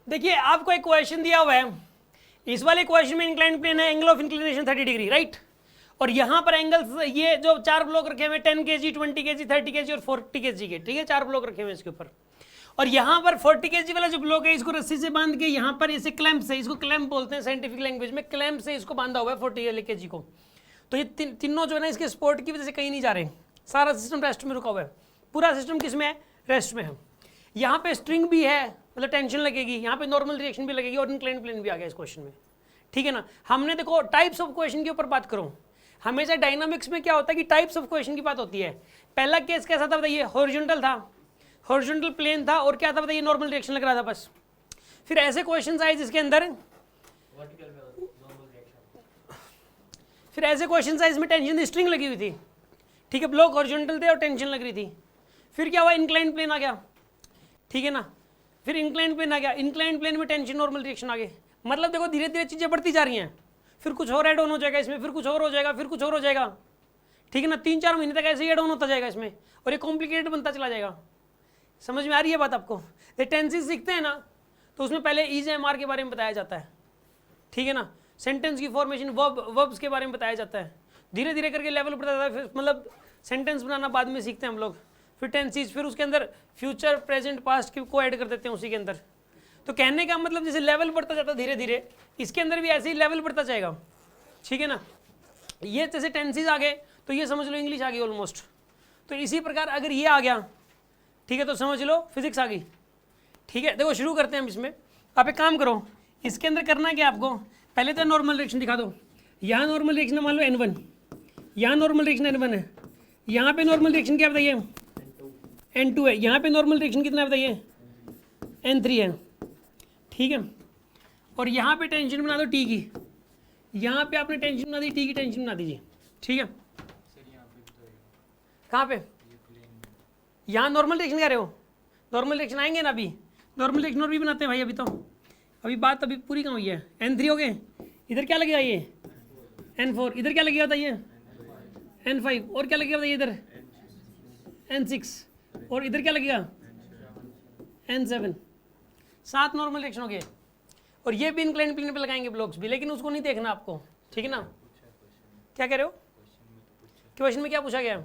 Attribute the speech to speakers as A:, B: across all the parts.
A: देखिए आपको एक क्वेश्चन दिया हुआ है, इस वाले क्वेश्चन में इंक्लाइंड प्लेन है, angle of inclination 30 degree, right. और यहाँ पर एंगल्स, ये जो 4 ब्लॉक रखे हुए 10 kg, 20 kg, 30 kg और 40 kg के, ठीक है, 4 ब्लॉक रखे हुए हैं इसके ऊपर। और यहाँ पर 40 kg वाला जो ब्लॉक है, इसको रस्सी से बांध के यहाँ पर इसे क्लैंप से, इसको क्लैंप बोलते हैं साइंटिफिक लैंग्वेज में, क्लैंप से इसको बांधा हुआ है 40 kg को। तो ये तीनों जो है ना, इसके सपोर्ट की वजह से कहीं नहीं जा रहे, सारा सिस्टम रेस्ट में रुका हुआ है। पूरा सिस्टम किस में है? रेस्ट में है। यहाँ पे स्ट्रिंग भी है, मतलब टेंशन लगेगी, यहाँ पे नॉर्मल रिएक्शन भी लगेगी, और इंक्लाइंड प्लेन भी आ गया इस क्वेश्चन में, ठीक है ना। हमने देखो टाइप्स ऑफ क्वेश्चन के ऊपर बात करूँ, हमेशा डायनामिक्स में क्या होता है कि टाइप्स ऑफ क्वेश्चन की बात होती है। पहला केस कैसा था बताइए? हॉरिजॉन्टल था, हॉरिजॉन्टल प्लेन था, और क्या था बताइए? नॉर्मल रिएक्शन लग रहा था बस। फिर ऐसे क्वेश्चन आए जिसके अंदर फिर ऐसे क्वेश्चन आए इसमें टेंशन स्ट्रिंग लगी हुई थी, ठीक है, ब्लॉक हॉरिजॉन्टल थे और टेंशन लग रही थी। फिर क्या हुआ? इंक्लाइंड प्लेन आ गया, ठीक है ना। फिर इंक्लाइंड प्लेन आ गया, इंक्लाइंड प्लेन में टेंशन नॉर्मल रिएक्शन आ गए। मतलब देखो धीरे धीरे चीजें बढ़ती जा रही हैं, फिर कुछ और ऐड ऑन हो जाएगा इसमें, फिर कुछ और हो जाएगा, फिर कुछ और हो जाएगा, ठीक है ना। 3-4 महीने तक ऐसे ही ऐड ऑन होता जाएगा इसमें, और ये कॉम्प्लिकेटेड बनता चला जाएगा। समझ में आ रही है बात आपको? ये टेंसेस सीखते हैं ना, तो उसमें पहले ईज एम आर के बारे में बताया जाता है, ठीक है ना। सेंटेंस की फॉर्मेशन, वर्ब्स के बारे में बताया जाता है, धीरे धीरे करके लेवल बढ़ता जाता है। फिर मतलब सेंटेंस बनाना बाद में सीखते हैं हम लोग, फिर टेंसेस, फिर उसके अंदर फ्यूचर, प्रेजेंट, पास्ट को ऐड कर देते हैं उसी के अंदर। तो कहने का मतलब जैसे लेवल बढ़ता जाता है धीरे धीरे, इसके अंदर भी ऐसे ही लेवल बढ़ता जाएगा, ठीक है ना। ये जैसे टेंसेस आ गए तो ये समझ लो इंग्लिश आ गई ऑलमोस्ट। तो इसी प्रकार अगर ये आ गया, ठीक है, तो समझ लो फिजिक्स आ गई, ठीक है। देखो शुरू करते हैं हम इसमें। आप एक काम करो, इसके अंदर करना क्या आपको, पहले तो नॉर्मल रिएक्शन दिखा दो। यहाँ नॉर्मल रिएक्शन मान लो N1, यहाँ नॉर्मल रिएक्शन N1 है, यहाँ पे नॉर्मल रिएक्शन क्या बताइए? N2 है, यहाँ पे नॉर्मल रिएक्शन कितना है बताइए? N3 है, ठीक है। और यहाँ पे टेंशन बना दो T की, यहाँ पे आपने टेंशन बना दी, T की टेंशन बना दीजिए, ठीक है। कहाँ पे? यहाँ नॉर्मल रिएक्शन कह रहे हो? नॉर्मल रिएक्शन आएंगे ना अभी, नॉर्मल रिएक्शन और भी बनाते हैं भाई। अभी बात अभी पूरी कहाँ हुई है? N3 हो गए, इधर क्या लगेगा ये? N4, इधर क्या लगेगा बताइए? N5, और क्या लगेगा बताइए इधर? N6, और इधर क्या लगेगा? N7। 7 नॉर्मल रिएक्शन हो गए, और ये भी इंक्लाइंड प्लेन पे लगाएंगे ब्लॉक्स भी, लेकिन उसको नहीं देखना आपको, ठीक है ना। क्या कह रहे हो? क्वेश्चन में क्या पूछा गया?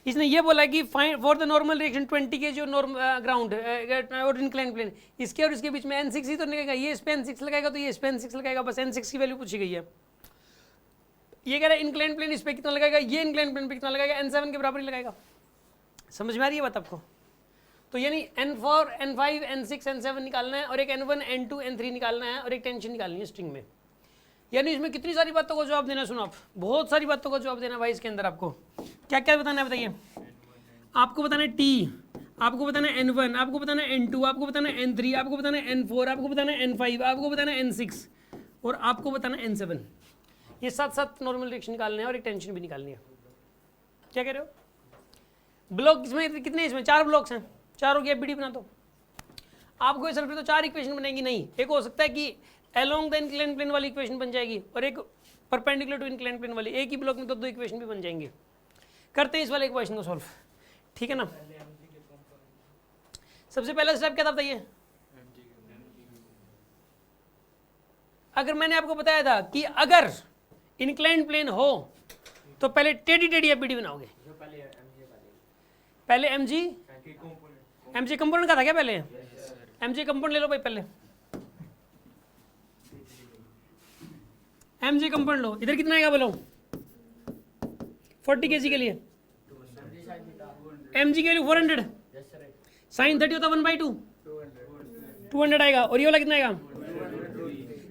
A: इसने ये बोला कि find for the normal reaction 20 kg और ग्राउंड और इंक्लाइंड प्लेन, इसके और इसके बीच में N6 ही तो निकलेगा, ये इस पे N6 लगाएगा तो ये इस पे N6 लगाएगा, बस N6 की वैल्यू पूछी गई है। ये कह रहा है इंक्लाइंड प्लेन इस पे कितना लगाएगा, ये इंक्लाइंड प्लेन पे कितना लगाएगा, N7 के बराबर ही लगाएगा। समझ में आ रही है बात आपको? तो यानी N4, N5, N6, N7 निकालना है, और एक N1, N2, N3 निकालना है, और एक टेंशन निकालनी है स्ट्रिंग में। यानी इसमें कितनी सारी बातों को जवाब देना, सुनो आप, बहुत सारी बातों का जवाब देना भाई। इसके अंदर आपको क्या क्या बताना है बताइए? आपको बताना है T, आपको बताना है N1, आपको बताना है N2, आपको बताना है N3, आपको बताना है N4, आपको बताना है N5, आपको बताना है N6, और आपको बताना है N7। ये 7 नॉर्मल रिएक्शन निकालने हैं, और एक टेंशन भी निकालनी है। क्या कह रहे हो? ब्लॉक इसमें कितने? इसमें 4 ब्लॉक्स हैं, चारों की FBD बना दो। आपको ये सिर्फ तो 4 इक्वेशन बनेगी नहीं, एक हो सकता है कि अलोंग द इंक्लाइंड प्लेन वाली इक्वेशन बन जाएगी, और एक परपेंडिकुलर टू इंक्लाइंड प्लेन वाली। एक ही ब्लॉक में तो 2 इक्वेशन भी बन जाएंगे। करते हैं इस वाले इक्वेशन को सॉल्व, ठीक है ना। सबसे पहला स्टेप क्या था बताइए? अगर मैंने आपको बताया था कि अगर इंक्लाइंड प्लेन हो तो पहले टेढ़ी टेढ़ी FBD बनाओगे। पहले MG कंपोनेंट का था क्या? पहले MG कंपोनेंट ले लो भाई, पहले MG कंपोनेंट लो। इधर कितना आएगा बोलो? 40 kg के लिए MG की वैल्यू 400, साइन 30 होता 1/2, 200 आएगा। और ये वाला कितना आएगा?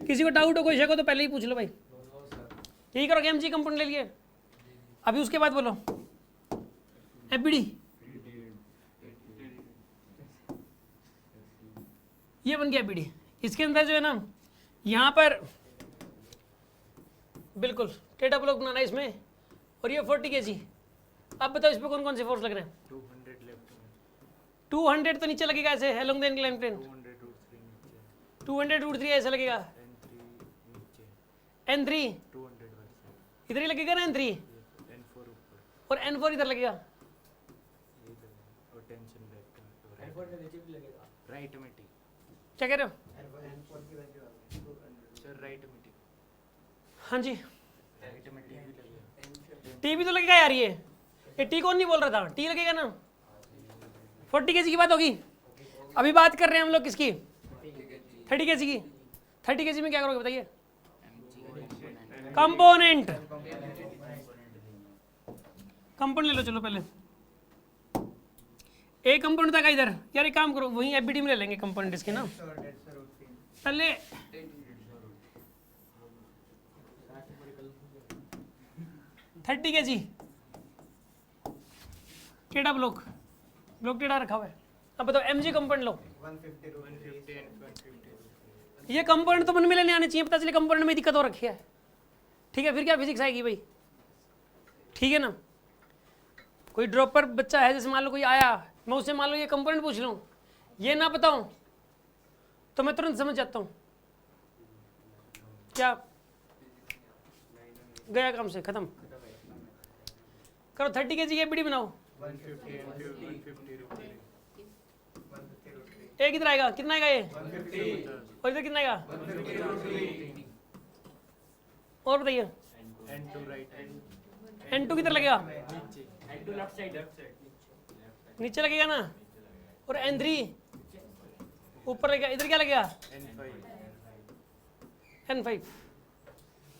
A: किसी को डाउट हो, कोई शक हो तो पहले ही पूछ लो भाई। यही करो कि MG कंपाउंड ले लिए। अभी उसके बाद बोलो FBD, ये बन गया FBD। इसके अंदर जो है ना, यहाँ पर बिल्कुल टेढ़ा ब्लॉक बनाना है इसमें, और ये 40 kg। अब बताओ इस पर कौन कौन से फोर्स लग रहे हैं? 200 तो नीचे लगेगा ऐसे, अलोंग द इंक्लाइंड प्लेन। 200√3 ऐसे लगेगा। N3 इधर ही लगेगा ना, N3, और N4 इधर लगेगा।
B: राइट में टी
A: क्या कह रहे हो?
B: सर राइट में टी
A: हाँ जी,
B: राइट में टी भी लगेगा
A: टी भी तो लगेगा यार, ये टी कौन नहीं बोल रहा था, टी लगेगा ना। 40 kg की बात होगी। अभी बात कर रहे हैं हम लोग किसकी? 30 kg की। 30 kg में क्या करोगे बताइए? कंपोनेंट। कंपोनेंट ले लो चलो पहले। एक कंपोनेंट था इधर यार, एक काम करो वहीं एफबीडी में ले लेंगे कंपोनेंट इसके ना पहले। 30 kg टेढ़ा ब्लॉक टेढ़ा रखा हुआ है। अब बताओ एमजी कंपोनेंट लो।
B: 150
A: ये कंपोनेंट तो मन में लेने आने चाहिए, पता चले कंपोनेंट में दिक्कत हो रखी है। ठीक है, फिर क्या फिजिक्स आएगी भाई? ठीक है ना। कोई ड्रॉपर बच्चा है, जैसे मान लो कोई आया, मैं उससे मान लो ये कंपोनेंट पूछ लूँ, ये ना बताऊं तो मैं तुरंत समझ जाता हूँ क्या गया काम से खत्म। करो 30 kg की एफबीडी बनाओ।
B: 150
A: एक इधर आएगा, कितना आएगा ये? और इधर कितना आएगा? और बताइए।
B: N2 राइट
A: N2 किधर लगेगा?
B: नीचे N2 लेफ्ट साइड
A: नीचे लगेगा ना। और N3 ऊपर लगेगा। इधर क्या लगेगा? N5।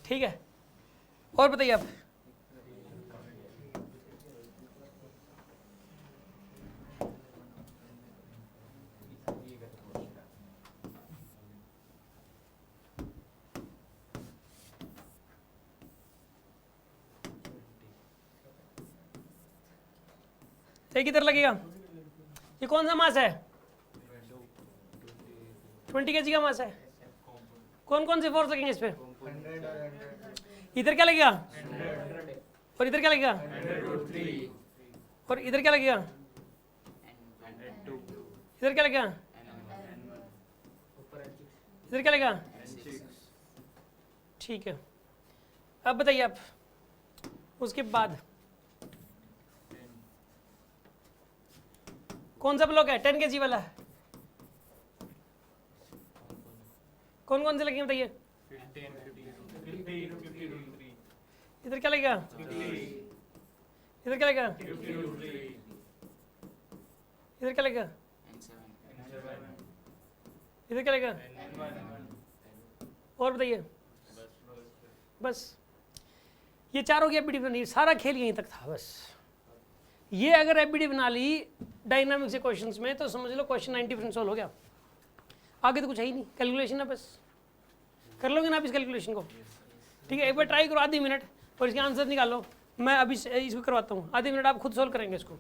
A: ठीक है, और बताइए आप। तो किधर लगेगा? ये कौन सा मास है? 20 kg का मास है। कौन कौन से फोर्स लगेंगे इस पे? इधर क्या लगेगा? और इधर क्या लगेगा? और इधर क्या लगेगा? इधर क्या लगेगा? इधर क्या लगेगा? ठीक है, अब बताइए आप। उसके बाद कौन सा ब्लॉक है 10 kg वाला? कौन कौन से लगेंगे बताइए? इधर क्या लगेगा? इधर क्या लगेगा? इधर क्या लगेगा? इधर क्या लगेगा? और बताइए। बस ये चारों की एफबीडी बनी, सारा खेल यहीं तक था बस। ये अगर एफबीडी बना ली डायनामिक्स के क्वेश्चंस में तो समझ लो क्वेश्चन 90% सॉल्व हो गया। आगे तो कुछ है ही नहीं, कैलकुलेशन है बस। कर लोगे ना आप इस कैलकुलेशन को? ठीक है, एक बार ट्राई करो आधी मिनट और इसके आंसर निकालो। मैं अभी इसको करवाता हूँ, आधी मिनट आप खुद सॉल्व करेंगे इसको।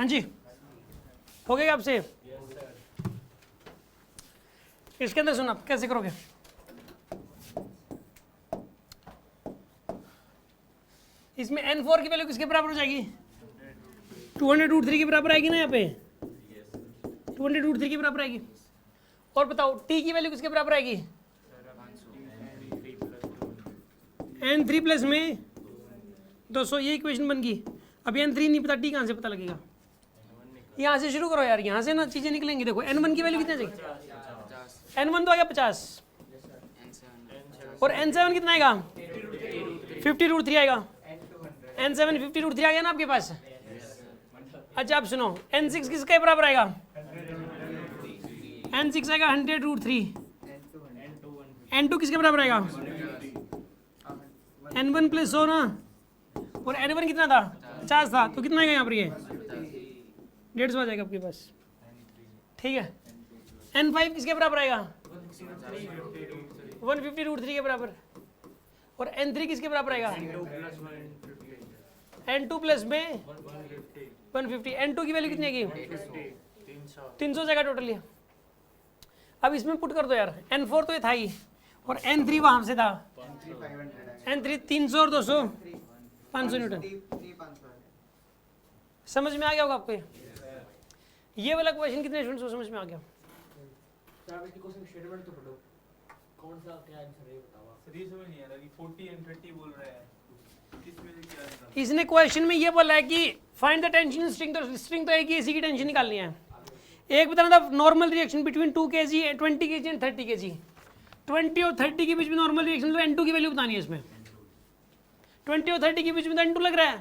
A: हाँ जी, हो गया आपसे? इसके अंदर सुना कैसे करोगे? इसमें n4 की वैल्यू किसके बराबर हो जाएगी? 200√3 के बराबर आएगी ना यहाँ पे, 200√3 के बराबर आएगी। और बताओ t की वैल्यू किसके बराबर आएगी? n3 प्लस में 200, ये इक्वेशन बन गई। अब n3 नहीं पता, t कहाँ से पता लगेगा? यहाँ से शुरू करो यार, यहाँ से ना चीजें निकलेंगी। देखो n1 की वैल्यू कितनी चाहिए? n1 तो आ गया 50, और n7 कितना आएगा? 50√3 आएगा। n7 50√3 आ गया ना आपके पास। अच्छा आप सुनो, n6 किसके बराबर आएगा? n6 आएगा 100√3। n2 किसके बराबर आएगा? n1 प्लस 100 ना, और n1 कितना था? 50 था, तो कितना आएगा यहाँ पर? ये 150 आ जाएगा आपके पास। ठीक है। n5 किसके बराबर आएगा? 150√3 के बराबर। और n3 किसके बराबर आएगा? n2 प्लस में 150। n2 की वैल्यू कितनी आएगी? 300 जाएगा टोटली। अब इसमें पुट कर दो यार, n4 तो ये था ही, और n3 वहां से था। n3 300 और 200 500 न्यूटन। समझ में आ गया होगा आपको? ये वाला क्वेश्चन कितने स्टूडेंट्स को समझ में आ गया?
B: कौन सा क्या आंसर है बताओ? सही समझ नहीं आ रहा कि 40 and 30 बोल रहे हैं, किसमें से क्या आंसर?
A: इसने क्वेश्चन में ये बोला है कि फाइंड द टेंशन स्ट्रिंग, तो स्ट्रिंग तो एक ही, इसी की टेंशन निकालनी है। एक बताना था normal reaction between 2 kg, 20 kg and 30 kg। 20 और 30 के बीच में नॉर्मल रिएक्शन, तो n2 की वैल्यू बतानी है इसमें। 20 और 30 के बीच में तो n2 लग रहा है।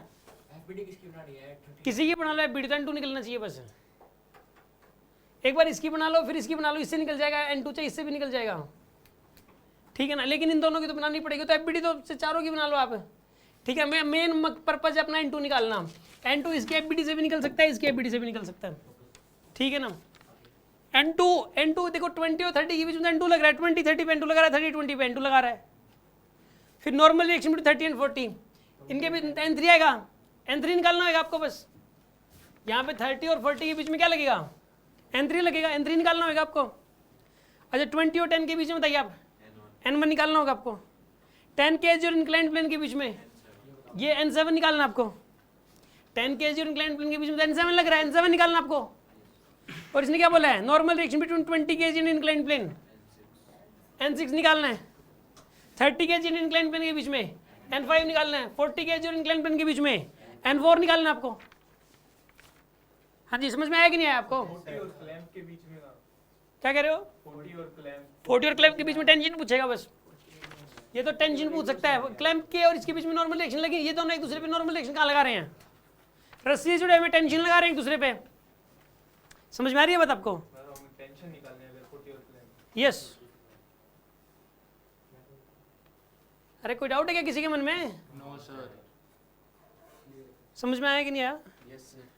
B: एफबीडी किसकी बनानी है?
A: किसी की बना लो, एफबीडी तो n2 निकलना चाहिए बस। एक बार इसकी बना लो, फिर इसकी बना लो, इससे निकल जाएगा n2, चाहे इससे भी निकल जाएगा। ठीक है ना, लेकिन इन दोनों की तो बनानी पड़ेगी। तो एफबीडी तो चारों की बना लो आप। ठीक है, मैं मेन पर्पज है अपना n2 निकालना। n2 इसके एफबीडी से भी निकल सकता है, इसके एफबीडी से भी निकल सकता है। ठीक है ना। n2 देखो 20 और 30 के बीच में n2 लग रहा है, 20 30 पे n2 लगा रहा है, 30 20 पे n2 लगा रहा है। फिर नॉर्मल रिएक्शन बिटवीन 30 एंड 40, इनके बीच n3 आएगा। n3 निकालना होगा आपको बस। यहाँ पे 30 और 40 के बीच में क्या लगेगा? n3 लगेगा। n3 निकालना होगा आपको। अच्छा 20 और 10 के बीच में बताइए आप, n1 निकालना होगा आपको। 10 kg और इंक्लाइंड प्लेन के बीच में ये n7 निकालना आपको। 10 kg और इंक्लाइंड प्लेन के बीच में n7 लग रहा है, n7 निकालना आपको। और इसने क्या बोला है? Normal reaction between 20 kg and inclined plane, n6 निकालना है। 30 kg एंड इंक्लाइंड प्लेन के बीच में n5 निकालना है। 40 kg और इंक्लाइंड प्लेन के बीच में n4 निकालना है आपको। हाँ जी, समझ में आया कि नहीं आया आपको?
B: 40 और क्लैंप के बीच में का?
A: क्या कह रहे हो?
B: 40 और क्लैंप।
A: 40 और क्लैंप के बीच में टेंशन पूछेगा बस। ये तो टेंशन पूछ सकता है। क्लैंप के और इसके बीच में नॉर्मल रिएक्शन लगी, ये दोनों एक दूसरे पे नॉर्मल रिएक्शन कहाँ लगा रहे हैं? रस्सी जुड़े हुए टेंशन लगा रहे हैं एक दूसरे पे। समझ में आ रही है बात आपको?
B: टेंशन निकालने अगर 40 और क्लैंप।
A: यस। अरे कोई डाउट है क्या किसी के मन में?
B: No sir.
A: समझ में आया कि नहीं आया?
B: Yes sir.